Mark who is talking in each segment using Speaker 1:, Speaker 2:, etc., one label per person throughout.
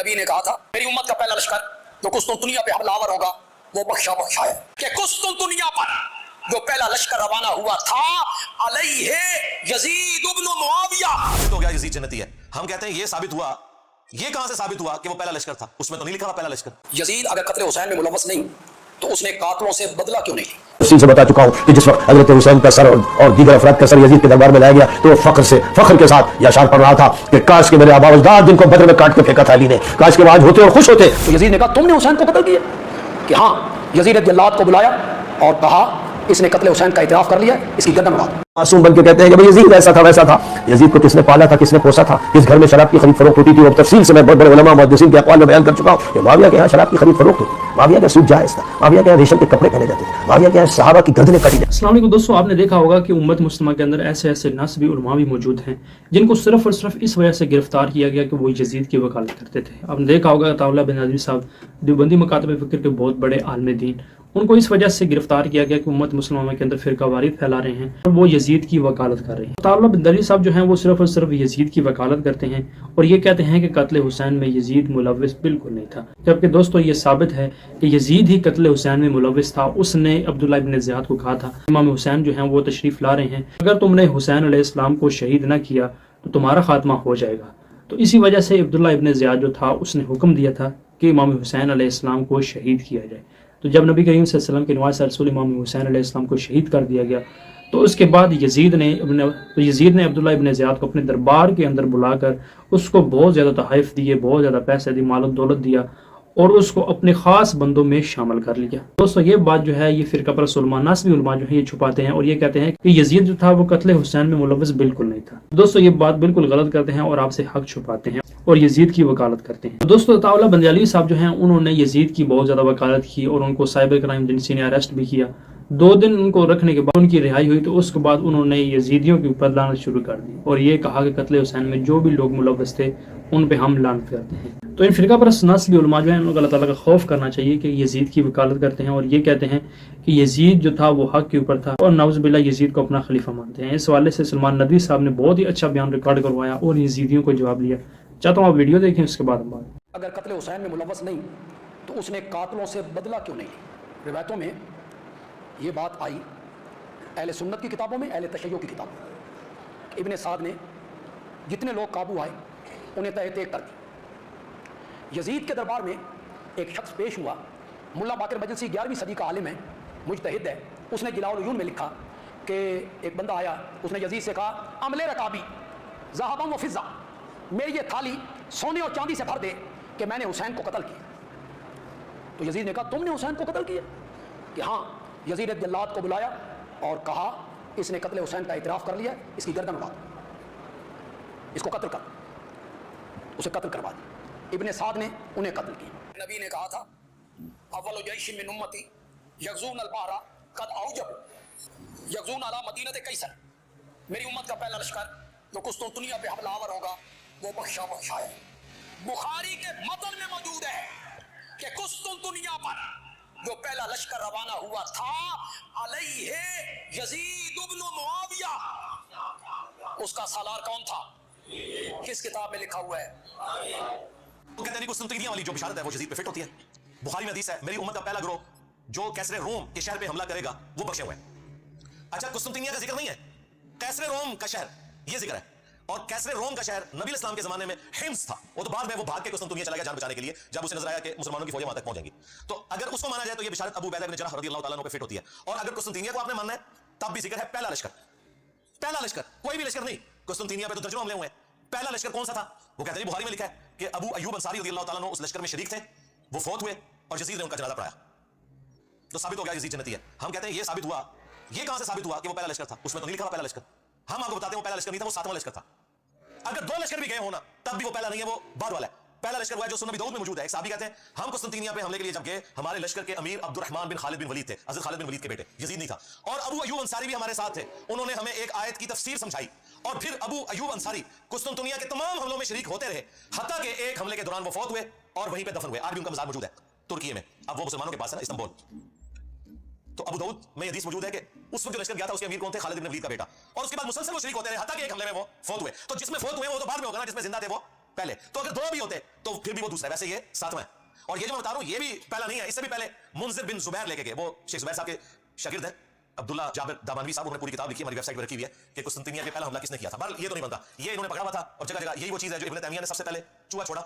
Speaker 1: नबी ने कहा था मेरी उम्मत का पहला लश्कर जो कुस्तुनतुनिया पे हमलावर होगा वो बख्शा बख्शा है कि कुस्तुनतुनिया पर जो पहला लश्कर रवाना हुआ था अलैहि यजीद इब्न मुआविया।
Speaker 2: तो क्या यजीद जन्नती है? हम कहते हैं ये साबित हुआ, ये कहां से साबित हुआ कि वो पहला लश्कर था? उसमें तो नहीं लिखा था पहला लश्कर।
Speaker 1: यजीद अगर कत्ल हुसैन में मुलव्वस नहीं तो उसने कातलों से बदला क्यों नहीं लिया?
Speaker 3: तफसील से बता चुका हूं कि जिस वक्त हजरत हुसैन का सर और दीगर अफराद का सर यजीद के दरबार में लाया गया तो वो फख्र के साथ यह अशार पढ़ रहा था कि काश के मेरे आबा अजदाद जिनको बदर में काट के फेंका था अली ने, काश के आज होते और खुश होते।
Speaker 1: तो यजीद ने कहा तुमने हुसैन को कत्ल किया? कि हाँ। यजीद रज़ियल्लाहु को बुलाया और कहा इसने कत्ल हुसैन का इतराफ कर लिया, इसकी गर्दन उड़ा दो।
Speaker 3: मासूम बन के कहते हैं कि भाई यजीद ऐसा था वैसा था। यजीद को किसने पाला था, किसने पोसा था, किस घर में शराब की खरीद फरोख्त होती थी, और तफसील से मैं बहुत बड़े उलमा मुहद्दिसीन के अक़वाल में बयान कर चुका हूं कि मुआविया के यहाँ शराब की खरीद फरोख्त होती, मुआविया के सूद जायज़ था, मुआविया के यहाँ रेशम के कपड़े पहने जाते थे, मुआविया के यहाँ सहाबा की गर्दनें काटी जाती।
Speaker 4: अस्सलाम वालेकुम दोस्तों, आपने देखा होगा कि उम्मत मुस्लिमा के अंदर ऐसे ऐसे नस्बी उलमा भी मौजूद हैं जिनको सिर्फ और सिर्फ इस वजह से गिरफ्तार किया गया कि वो यजीद की वकालत करते थे। आपने देखा होगा अताउल्ला बिन नज़वी साहब देवबंदी मकातब फ़िक्र के बहुत बड़े आलिम दीन, उनको इस वजह से गिरफ्तार किया गया कि उम्मत मुसलमाना के अंदर फ़िरकावारीत फैला रहे हैं और वो यजीद की वकालत कर रहे हैं। अताउल्ला बिन नज़वी साहब जो हैं वो सिर्फ और सिर्फ यजीद की वकालत करते हैं और ये कहते हैं कि कत्ल हुसैन में यजीद मुलव्विस बिल्कुल नहीं था, जबकि दोस्तों ये साबित है कि यजीद ही कत्ल हुसैन में मुलव्विस था। उसने अब्दुल्लाह इब्न ज़ियाद को कहा था इमाम हुसैन जो हैं वो तशरीफ़ ला रहे हैं, अगर तुमने हुसैन अलैहिस्सलाम को शहीद न किया तो तुम्हारा खात्मा हो जाएगा। तो इसी वजह से अब्दुल्लाह इब्न ज़ियाद जो था उसने हुक्म दिया था कि इमाम हुसैन अलैहिस्सलाम को शहीद किया जाए। तो जब नबी करीम सल्लल्लाहु अलैहि वसल्लम के नवाज़ रसूल इमाम हुसैन अलैहिस्सलाम को शहीद कर दिया गया तो उसके बाद यजीद ने अब्दुल्लाह इब्न ज़ियाद को अपने दरबार के अंदर बुलाकर उसको बहुत ज़्यादा तोहफ़े दिए, बहुत ज़्यादा पैसे दिए, माल दौलत दिया और उसको अपने ख़ास बंदों में शामिल कर लिया। दोस्तों ये बात जो है ये फ़िरका परस्त उलमा, नस्बी उलमा जो है ये छुपाते हैं और ये कहते हैं कि यजीद जो था वो कत्ल हुसैन में मुलव्वस बिल्कुल नहीं था। दोस्तों ये बात बिल्कुल गलत करते हैं और आपसे हक छुपाते हैं और यजीद की वकालत करते हैं। दोस्तों अताउल्ला बिन नज़वी साहब जो हैं उन्होंने यजीद की बहुत ज़्यादा वकालत की और उनको साइबर क्राइम एजेंसी ने अरेस्ट भी किया। 2 दिन उनको रखने के बाद उनकी रिहाई हुई तो उसके बाद उन्होंने यजीदियों के ऊपर लानत शुरू कर दी और ये कहा कि कत्ल हुसैन में जो भी लोग मुलव्वस थे उन पे हम लानत करते हैं। तो इन फिरका परस्त नस्बी उलमा जो है उनको अल्लाह ताला का खौफ करना चाहिए कि यजीद की वकालत करते हैं और ये कहते हैं कि यजीद जो था वो हक के ऊपर था और नाउज़ बिल्लाह यजीद को अपना खलीफा मानते हैं। इस हवाले से सलमान नदवी साहब ने बहुत ही अच्छा बयान रिकॉर्ड करवाया और यजीदियों को जवाब दिया। चाहता हूँ आप वीडियो देखें, उसके बाद हम बात।
Speaker 1: अगर कत्ल हुसैन में मुलव्वस नहीं तो उसने कातलों से बदला क्यों नहीं लिया? रिवायतों में ये बात आई, अहले सुन्नत की किताबों में, अहले तशय्युअ की किताबों में, इब्न साद ने जितने लोग काबू आए उन्हें तह तेक कर दी। यजीद के दरबार में एक शख्स पेश हुआ, मुल्ला बाकर मजलसी 11वीं सदी का आलिम है, मुजतहिद है। उसने जिलाउल उयून में लिखा कि एक बंदा आया, उसने यजीद से कहा अमले रकाबी ज़हबन व फिज़्ज़ा, मेरी ये थाली सोने और चांदी से भर दे कि मैंने हुसैन को कत्ल किया। तो यजीद ने कहा तुमने हुसैन को कत्ल किया? कि हाँ। यजीद रज़ियल्लाहु को बुलाया और कहा इसने कत्ल हुसैन का इतराफ़ कर लिया, इसकी गर्दन उड़ा दो, इसको कत्ल कर। उसे कत्ल करवा दिया। इब्न साद ने उन्हें कत्ल किया। नबी ने कहा था अव्वल जैश मिन उम्मती यग़ज़ून अल-बहरा क़द औजब यग़ज़ून अला मदीनत कैसर, मेरी उम्मत का पहला लश्कर जो कुस्तुनतुनिया पे हमलावर होगा वो बख्शा बख्शा है। बुखारी के मतन में मौजूद है कि कुस्तुनतुनिया पर जो पहला लश्कर रवाना हुआ था अलैहि यजीद इब्न मुआविया, उसका सालार कौन था? किस किताब में लिखा हुआ है?
Speaker 2: वो कहते हैं कुस्तुनतुनिया वाली जो बिशारत है वो यजीद पे फिट होती है। बुखारी में हदीस है मेरी उम्मत का पहला गिरोह जो कैसरे रोम के शहर पे हमला करेगा वो बख्शे हुए। अच्छा, कुस्तुनतुनिया का जिक्र नहीं है, कैसरे रोम का शहर ये जिक्र है। और कैसरे रोम का शहर नबी इस्लाम के जमाने में हिम्स था, वो तो बाद में वो भाग के कुस्तुनतुनिया चला गया जान बचाने के लिए जब उसे नजर आया कि मुसलमानों की फौजें वहां तक पहुंचेंगी। तो अगर उसको माना जाए तो ये बिशारत अबू उबैदा इब्न जर्राह रज़ियल्लाहु ताला अन्हु पे फिट होती है। और अगर कुस्तुनतुनिया को आपने मानना है तब भी जिक्र है पहला लश्कर। पहला लश्कर कोई भी लश्कर नहीं, कुस्तुनतुनिया पे तो दर्जनों हमले हुए हैं। पहला लश्कर कौन सा था? वो कहते हैं बुखारी में लिखा है कि अबू अय्यूब अंसारी रज़ियल्लाहु ताला अन्हु उस लश्कर में शरीक थे, वो फौत हुए और यजीद ने उनका जनाजा पढ़ाया। तो साबित हो गया यजीद जन्नती है। हम कहते हैं ये साबित हुआ, ये कहां से साबित हुआ कि वो पहला लश्कर था? उसमें तो नहीं लिखा था पहला लश्कर। हम आपको बताते हैं वो पहला लश्कर नहीं था, वो 7वां लश्कर था। अगर 2 लश्कर भी गए होना तब भी वो पहला नहीं है, वो बाद वाला है। पहला लश्कर हुआ जो सुनन नबी दाऊद में मौजूद है। एक साहबी कहते हैं हम कुस्तुनतुनिया पे हमले के लिए जब गए हमारे लश्कर के अमीर अब्दुर्रहमान बिन खालिद बिन वलीद थे, हज़रत खालिद बिन वलीद के बेटे, यजीद नहीं था। और अबू अय्यूब अंसारी भी हमारे साथ थे, उन्होंने हमें एक आयत की तफसीर समझाई और फिर अबू अय्यूब अंसारी कुस्तुनतुनिया के तमाम हमलों में शरीक होते रहे, हत्ता कि एक हमले के दौरान वो फौत हुए और वहीं पे दफन हुए। आज भी उनका मज़ार मौजूद है तुर्की में, अब वो मुसलमानों के पास है ना, इस्तांबुल। तो अबू दाऊद में हदीस मौजूद है कि उस वक्त जो लश्कर गया था उसके अमीर कौन थे? खालिद बिन वलीद का बेटा। और उसके बाद मुसलसल वो शरीक होते रहे हत्ता कि एक हमले में वो फौत हुए। तो जिसमें फौत हुए वो तो बाद में होगा ना, जिसमें जिंदा थे वो पहले, तो अगर दो भी होते तो फिर भी वो दूसरा है, वैसे ये सातवां है। और ये जो मैं बता रहा हूं ये भी पहला नहीं है, इससे भी पहले मुंजिर बिन जुबैर लेके गए, वो शेख जुबैर साहब के शागिर्द हैं, अब्दुल्ला जाबिर दामानवी साहब, उन्होंने पूरी किताब लिखी, हमारी वेबसाइट पर रखी हुई है कि कुस्तुनतिनिया पे पहला हमला किसने किया था। बहरहाल ये तो नहीं बनता, ये इन्होंने पकड़ा हुआ था और जगह जगह यही वो चीज है जो इब्न तैमिया ने सबसे पहले चूहा छोड़ा,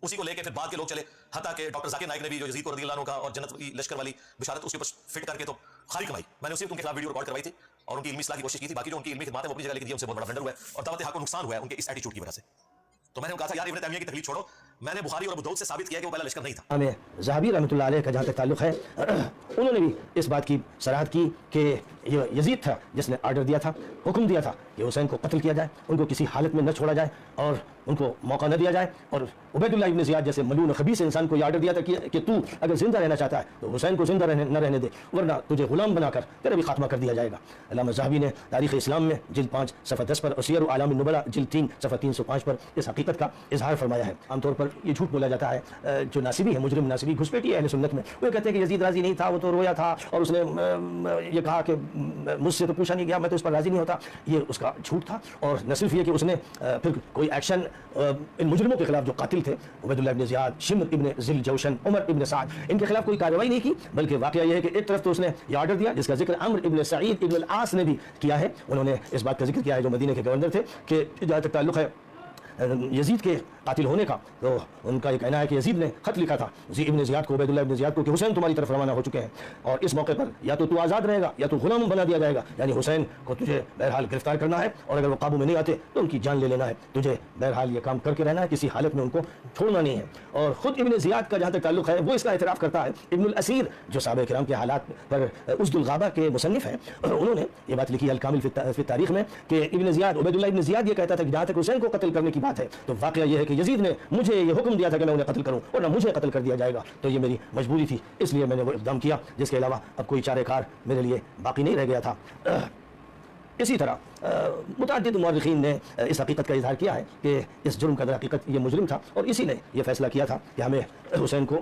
Speaker 2: उसी को लेके फिर बाद के लोग चले, हत्ता के डॉक्टर जाकिर नाइक ने भी जो यजीद को रज़ी अल्लाह अन्हु का और जन्नत की लश्कर वाली बिशारत उसके ऊपर फिट करके तो खारी कमाई। मैंने उसी उनके खिलाफ वीडियो रिकॉर्ड करवाई थी और उनकी इल्मी इस्लाह की कोशिश की थी। बाकी जो उनकी इल्मी खिदमत है वो अपनी जगह लेके दी, उनसे बहुत बड़ा ब्लंडर हुआ है और दावत हक को नुकसान हुआ है उनके इस एटीट्यूड की वजह से। तो मैंने कहा था यार इब्न तैमिया की तकलीफ छोड़ो, मैंने बुखारी और अबू दाऊद से साबित किया कि वो पहला लश्कर नहीं था।
Speaker 3: हमें ज़हाबी रहमतुल्लाह अलैह का जहाँ तक ताल्लुक़ है, उन्होंने भी इस बात की सराहत की कि ये यजीद था जिसने आर्डर दिया था, हुक्म दिया था कि हुसैन को कत्ल किया जाए, उनको किसी हालत में न छोड़ा जाए और उनको मौका न दिया जाए। और उबैदुल्लाह इब्न ज़ियाद जैसे मलून और खबीस इंसान को ये आर्डर दिया था कि तू अगर ज़िंदा रहना चाहता है तो हुसैन को ज़िंदा न रहने दे, वरना तुझे गुलाम बनाकर तेरा भी खात्मा कर दिया जाएगा। अल्लामा ज़हाबी ने तारीख़ इस्लाम में जिल्द 5 सफ़ा 10 पर और सियर आलाम नुबला जिल्द 3 सफ़ा 305 पर इस हकीकत का इजहार फरमाया है। आमतौर पर ये झूठ बोला जाता है, जो नासिबी है, मुजरिम नासिबी, घुसपैठी है अहले सुन्नत में, वो कहते हैं कि यजीद राज़ी नहीं था, वो तो रोया था और उसने ये कहा कि मुझसे तो पूछा नहीं गया, मैं तो इस पर राज़ी नहीं होता। ये उसका झूठ था। और न सिर्फ ये कि उसने फिर कोई एक्शन इन मुजरिमों के खिलाफ जो कातिल थे, उबैदुल्लाह इब्न ज़ियाद, शिम्र इब्न ज़िल जौशन, उमर इब्न साद, इनके खिलाफ कोई कार्रवाई नहीं की, बल्कि वाक़या यह है कि एक तरफ तो उसने ये आर्डर दिया जिसका जिक्र अम्र इब्न सईद इब्न अल-आस ने भी किया है। उन्होंने इस बात का जिक्र किया है जो मदीने के गवर्नर थे कि जहाँ तक ताल्लुक़ है यजीद के कातिल होने का, तो उनका ये कहना है कि यजीद ने खत लिखा था इब्न ज़ियाद को, उबैदुल्लाह इब्न ज़ियाद को, कि हुसैन तुम्हारी तरफ रवाना हो चुके हैं और इस मौके पर या तो तू आज़ाद रहेगा या तो गुलाम बना दिया जाएगा, यानी हुसैन को तुझे बहरहाल गिरफ्तार करना है और अगर वो काबू में नहीं आते तो उनकी जान ले लेना है, तुझे बहरहाल ये काम करके रहना है, किसी हालत में उनको छोड़ना नहीं है। और ख़ुद इब्न ज़ियाद का जहाँ तक ताल्लुक़ है वो इसका एतराफ़ करता है। इब्नुल असीर जो साहबे किराम के हालात पर उस्दुल गाबा के मुसन्निफ़ हैं, उन्होंने ये बात लिखी अल कामिल फ़ी तारीख़ में कि इब्न ज़ियाद, उबैदुल्लाह इब्न ज़ियाद ये कहता था कि जहाँ तक हुसैन को कत्ल करने की बात है तो वाक़या ये है कि यजीद ने मुझे ये हुक्म दिया था कि मैं उन्हें कत्ल करूं और ना मुझे कत्ल कर दिया जाएगा, तो ये मेरी मजबूरी थी, इसलिए मैंने वो इक़दाम किया, जिसके अलावा अब कोई चारेकार मेरे लिए बाकी नहीं रह गया था। इसी तरह मुतअद्दिद मुअर्रिखीन ने इस हकीकत का इजहार किया है कि इस जुर्म का हकीकत ये मुजरिम था और इसी ने यह फैसला किया था कि हमें हुसैन को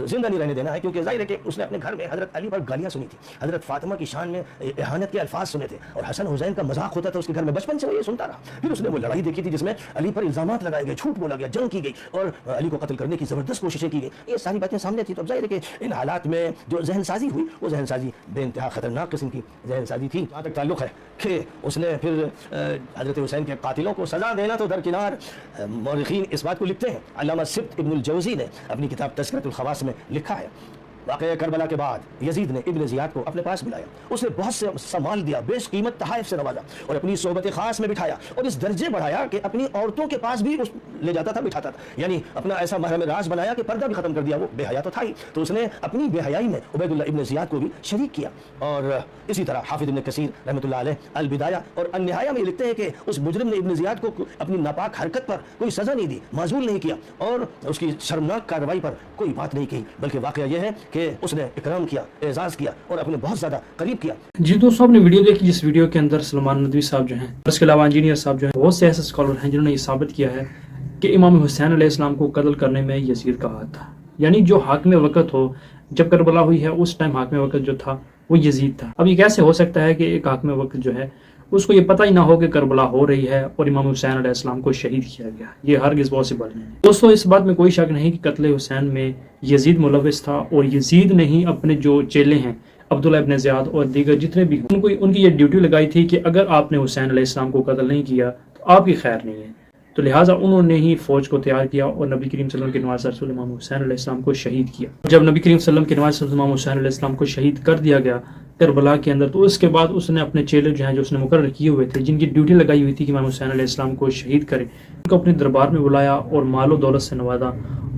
Speaker 3: जिंदा नहीं रहने देना है, क्योंकि जाहिर है कि उसने अपने घर में हज़रत अली पर गालियाँ सुनी थी, हज़रत फातिमा की शान में इहानत के अल्फाज सुने थे और हसन हुसैन का मजाक होता था उसके घर में, बचपन से वो ये सुनता रहा। फिर उसने वो लड़ाई देखी थी जिसमें अली पर इल्ज़ामात लगाए गए, झूठ बोला गया, जंग की गई और अली को कत्ल करने की ज़बरदस्त कोशिशें की गई, ये सारी बातें सामने थी। तो जाहिर है कि इन हालात में जो जहन साजी हुई वो जहन साजी बेइंतहा ख़तरनाक किस्म की जहन साजी थी। जहाँ तक ताल्लुक़ है कि उसने फिर हज़रत हुसैन के कातिलों को सज़ा देना तो दरकिनार, मौरिखीन इस बात को लिखते हैं, अल्लामा सिब्त इब्नुल जौज़ी ने अपनी किताब तज़किरतुल ख़वास में लिखा है, वाक़या करबला के बाद यजीद ने इब्न ज़ियाद को अपने पास बुलाया, उसने बहुत से सामान दिया, बेश कीमत तहाइफ से नवाजा और अपनी सोहबत ख़ास में बिठाया और इस दर्जे बढ़ाया कि अपनी औरतों के पास भी ले जाता था, बिठाता था, यानी अपना ऐसा महरम राज बनाया कि पर्दा भी ख़त्म कर दिया। वो बेहया तो था ही, तो उसने अपनी बेहयाई में उबैदुल्लाह इब्न ज़ियाद को भी शरीक किया। और इसी तरह हाफिज़ इब्न कसीर रहमतुल्लाह अलैह अल बिदाया और अन निहाया में लिखते हैं कि उस मुजरिम ने इब्न ज़ियाद को अपनी नापाक हरकत पर कोई सज़ा नहीं दी, माज़ूल नहीं किया और उसकी शर्मनाक कार्रवाई पर कोई बात नहीं की, बल्कि वाक़या यह है कि उसने इकराम किया, एजाज़ किया और अपने बहुत ज़्यादा करीब किया।
Speaker 4: जी दोस्तों, आपने वीडियो देखी, जिस वीडियो के अंदर सलमान नदवी साहब जो हैं, इसके अलावा इंजीनियर साहब जो हैं, बहुत से ऐसे स्कॉलर हैं जिन्होंने ये साबित किया है कि इमाम हुसैन अलैहिस्सलाम को कत्ल करने में यजीद का हाथ था, यानी जो हाकिम वक़्त हो, जब करबला हुई है उस टाइम हाकिम वक़्त जो था वो यजीद था। अब ये कैसे हो सकता है कि एक हाकिम वक़्त जो है उसको ये पता ही ना हो कि करबला हो रही है और इमाम हुसैन अलैहिस्सलाम को शहीद किया गया? ये हरगिज़ पॉसिबल नहीं है। दोस्तों, इस बात में कोई शक नहीं कि कत्ल हुसैन में यजीद मुलव्विस था और यजीद ने ही अपने जो चेले हैं अब्दुल्ला इब्न ज़ियाद और दीगर जितने भी उनको उनकी ये ड्यूटी लगाई थी कि अगर आपने हुसैन अलैहिस्सलाम को कत्ल नहीं किया तो आपकी खैर नहीं है, तो लिहाजा उन्होंने ही फौज को तैयार किया और नबी करीम सल्लल्लाहु अलैहि वसल्लम के नवाज़ रसूल इमाम हुसैन अलैहिस्सलाम को शहीद किया। जब नबी करीम सल्लल्लाहु अलैहि वसल्लम के नवाज़ रसूल इमाम हुसैन अलैहिस्सलाम को शहीद कर दिया गया करबला के अंदर, तो उसके बाद उसने अपने चेले जो हैं, जो उसने मुकर्रर किए हुए थे, जिनकी ड्यूटी लगाई हुई थी कि इमाम हुसैन अलैहिस्सलाम को शहीद करें, उनको अपने दरबार में बुलाया और मालो दौलत से नवाजा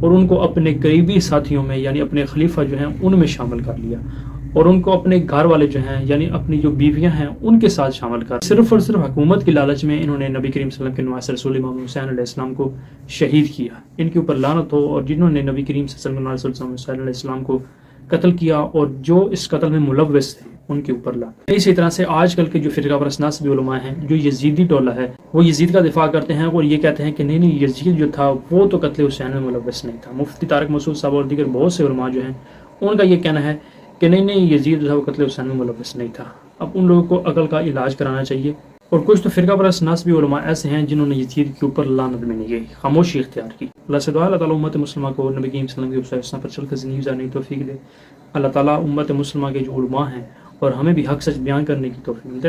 Speaker 4: और उनको अपने करीबी साथियों में यानी अपने खलीफा जो हैं उनमें शामिल कर लिया और उनको अपने घर वाले जो हैं यानी अपनी जो बीवियां हैं उनके साथ शामिल कर, सिर्फ और सिर्फ हुकूमत की लालच में इन्होंने नबी करीम सल्लल्लाहु अलैहि वसल्लम के नवाज़ रसूल इमाम हुसैन अलैहिस्सलाम को शहीद किया। इनके ऊपर लानत हो, और जिन्होंने नबी करीम सल्लल्लाहु अलैहि वसल्लम अलैहिस्सलाम को कत्ल किया और जो इस कत्ल में मुलव्विस थे उनके ऊपर लानत। इसी तरह से आजकल के जो फ़िरका परस्त नासबी उलमा हैं, जो यजीदी टोला है, वो यजीद का दिफा करते हैं और ये कहते हैं कि नहीं यजीद जो था वो तो कत्ल हुसैन में मुलव्विस नहीं था। मुफ्ती तारिक मसूद साहब और दीगर बहुत से उलमा जो हैं उनका ये कहना है कि नहीं यजीद जो था वो कत्ल हुसैन में मुलव्विस नहीं था। अब उन लोगों को अकल का इलाज कराना चाहिए اور کچھ تو فرقہ پرست نسبی علماء ایسے ہیں جنہوں نے یزید کے اوپر لعنت میں نہیں خاموشی اختیار کی. اللہ سے دعا اللہ تعالیٰ امت مسلمہ کو نبی کریم صلی اللہ علیہ وسلم پر چل کر زندگی گزارنے کی توفیق دے. اللہ تعالیٰ امت مسلمہ کے جو علماء ہیں اور ہمیں بھی حق سچ بیان کرنے کی توفیق دے.